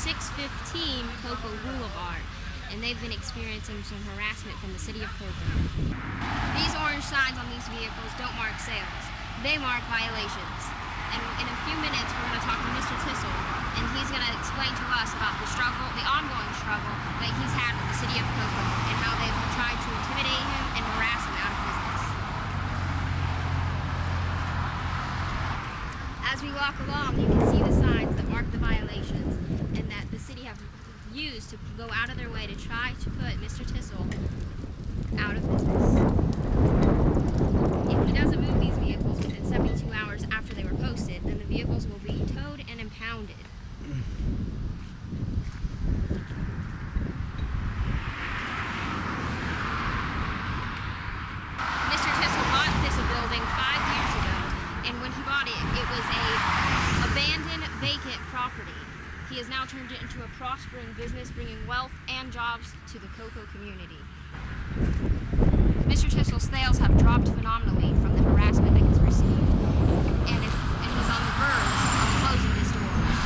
615 Cocoa Boulevard, and they've been experiencing some harassment from the city of Cocoa. These orange signs on these vehicles don't mark sales. They mark violations. And in a few minutes, we're going to talk to Mr. Thistle, and he's going to explain to us about the ongoing struggle that he's had with the city of Cocoa and how they've tried to intimidate him and harass him out of business. As we walk along, you can see the signs that mark the violations and that the city have used to go out of their way to try to put Mr. Thistle out of business. If he doesn't move these vehicles within 72 hours after they were posted, then the vehicles will be towed and impounded. Mr. Thistle bought this building 5 years ago, and when he bought it, it was a abandoned, vacant property. He has now turned it into a prospering business, bringing wealth and jobs to the Cocoa community. Mr. Thistle's sales have dropped phenomenally from the harassment that he's received, and he's on the verge of closing his doors.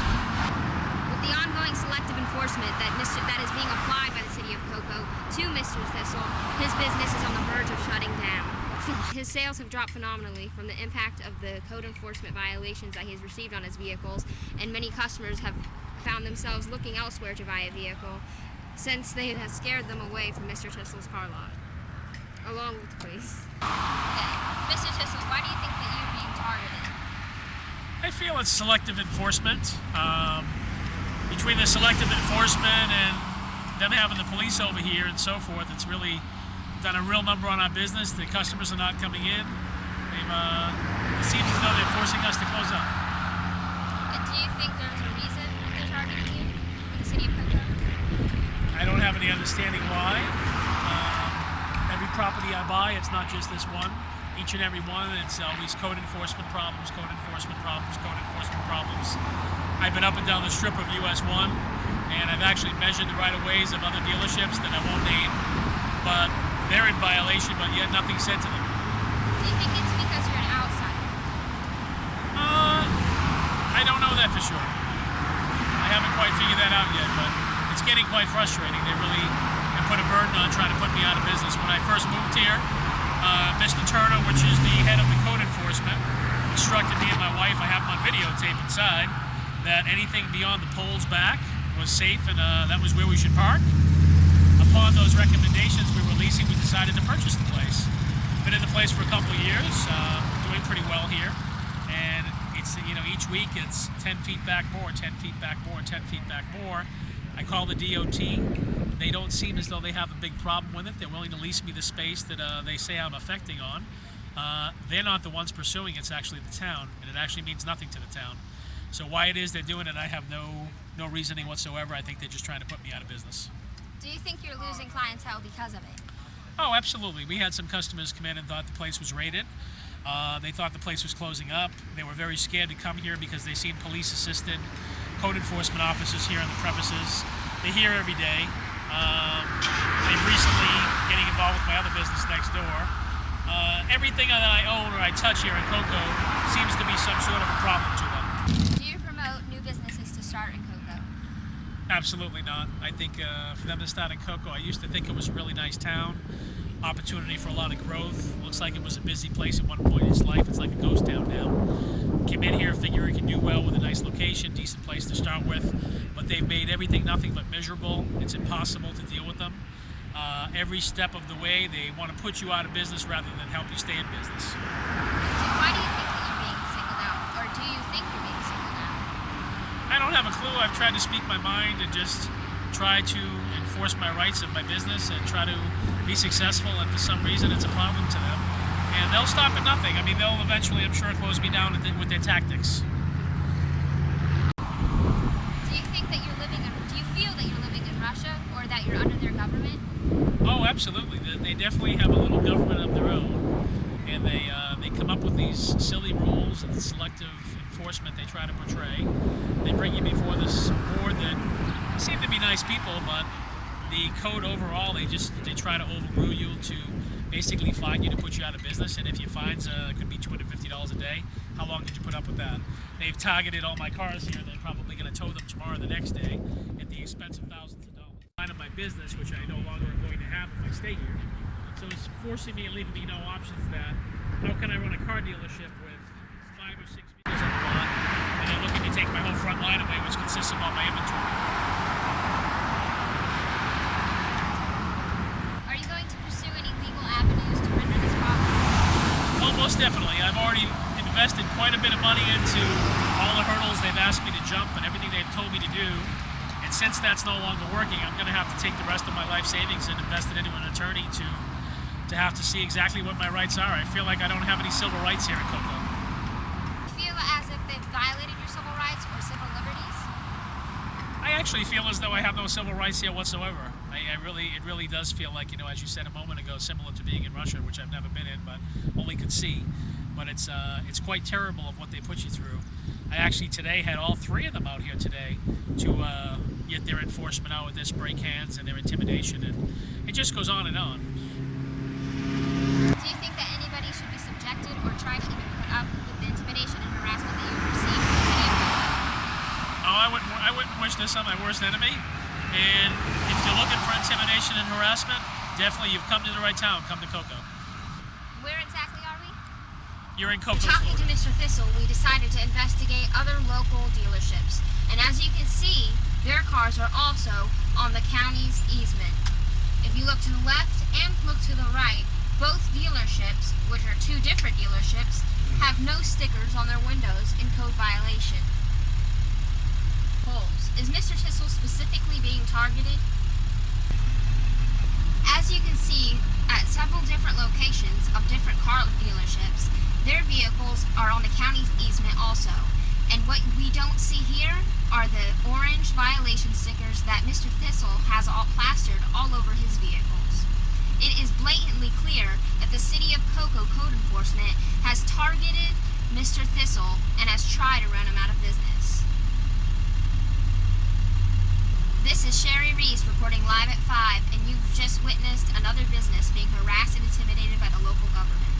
With the ongoing selective enforcement that is being applied by the city of Cocoa to Mr. Thistle, his business is on the verge of shutting down. His sales have dropped phenomenally from the impact of the code enforcement violations that he's received on his vehicles, and many customers have found themselves looking elsewhere to buy a vehicle since they have scared them away from Mr. Thistle's car lot, along with the police. Mr. Thistle, why do you think that you're being targeted? I feel it's selective enforcement. Between the selective enforcement and them having the police over here and so forth, it's really done a real number on our business. The customers are not coming in. It seems as though they're forcing us to close up. And do you think there's a reason that they're targeting you in the city of Cocoa? I don't have any understanding why. Every property I buy, it's not just this one. Each and every one, it's always code enforcement problems, code enforcement problems, code enforcement problems. I've been up and down the strip of US 1, and I've actually measured the right-of-ways of other dealerships that I won't name, but they're in violation, but yet nothing's said to them. Do you think it's because you're an outsider? I don't know that for sure. I haven't quite figured that out yet, but it's getting quite frustrating. They really have put a burden on trying to put me out of business. When I first moved here, Mr. Turner, which is the head of the code enforcement, instructed me and my wife, I have them on videotape inside, that anything beyond the poles back was safe, and that was where we should park. Upon those recommendations we were leasing, we decided to purchase the place. Been in the place for a couple of years, doing pretty well here, and it's, each week it's 10 feet back more, 10 feet back more, 10 feet back more. I call the DOT. They don't seem as though they have a big problem with it. They're willing to lease me the space that they say I'm affecting on. They're not the ones pursuing, it's actually the town, and it actually means nothing to the town. So why it is they're doing it, I have no reasoning whatsoever. I think they're just trying to put me out of business. Do you think you're losing clientele because of it? Oh, absolutely. We had some customers come in and thought the place was raided. They thought the place was closing up. They were very scared to come here because they seen police-assisted code enforcement officers here on the premises. They're here every day. They've recently getting involved with my other business next door. Everything that I own or I touch here in Cocoa seems to be some sort of a problem to them. Do you promote new businesses to start in Cocoa? Absolutely not. I think for them to start in Cocoa, I used to think it was a really nice town, opportunity for a lot of growth. Looks like it was a busy place at one point in its life. It's like a ghost town now. Came in here, figure it can do well with a nice location, decent place to start with, but they've made everything nothing but miserable. It's impossible to deal with them. Every step of the way, they want to put you out of business rather than help you stay in business. Why do you think that you're being singled out, or do you think you're being singled out? I don't have a clue. I've tried to speak my mind and just try to enforce my rights of my business and try to be successful, and for some reason it's a problem to them. And they'll stop at nothing. I mean, they'll eventually, I'm sure, close me down with their tactics. Do you think that do you feel that you're living in Russia, or that you're under their government? Oh, absolutely. They definitely have a little government of their own, and they come up with these silly rules and selective enforcement they try to portray. They bring you before this board that seem to be nice people, but the code overall, they try to overrule you to basically fine you to put you out of business. And if your fines could be $250 a day, how long did you put up with that? They've targeted all my cars here. They're probably going to tow them tomorrow or the next day at the expense of thousands of dollars. Line of my business, which I no longer am going to have if I stay here. So it's forcing me and leaving me no options. That how can I run a car dealership with 5 or 6 vehicles on the lot, and they're looking to take my whole front line away, which consists of all my inventory. Are you going to pursue any legal avenues to render this problem? Well, most definitely. I've already invested quite a bit of money into all the hurdles they've asked me to jump and everything they've told me to do. And since that's no longer working, I'm going to have to take the rest of my life savings and invest it into an attorney to have to see exactly what my rights are. I feel like I don't have any civil rights here in Cocoa. Do you feel as if they've violated your civil rights or civil liberties? I actually feel as though I have no civil rights here whatsoever. It really does feel like, as you said a moment ago, similar to being in Russia, which I've never been in, but only could see. But it's quite terrible of what they put you through. I actually today had all 3 of them out here today to get their enforcement out with their spray cans and their intimidation, and it just goes on and on. Do you think that anybody should be subjected or try to even put up with the intimidation and harassment that you've received from the city of Cocoa? No, I wouldn't wish this on my worst enemy. And if you're looking for intimidation and harassment, definitely you've come to the right town. Come to Cocoa. Where exactly are we? You're in Cocoa, Talking to Florida. Mr. Thistle, we decided to investigate other local dealerships. And as you can see, their cars are also on the county's easement. If you look to the left and look to the right, both dealerships, which are 2 different dealerships, have no stickers on their windows in code violation. Holmes, is Mr. Thistle specifically being targeted? As you can see, at several different locations of different car dealerships, their vehicles are on the county's easement also. And what we don't see here are the orange violation stickers that Mr. Thistle has all plastered all over his vehicles. It is blatantly clear that the City of Cocoa Code Enforcement has targeted Mr. Thistle and has tried to run him out of business. This is Sherry Reese reporting live at 5, and you've just witnessed another business being harassed and intimidated by the local government.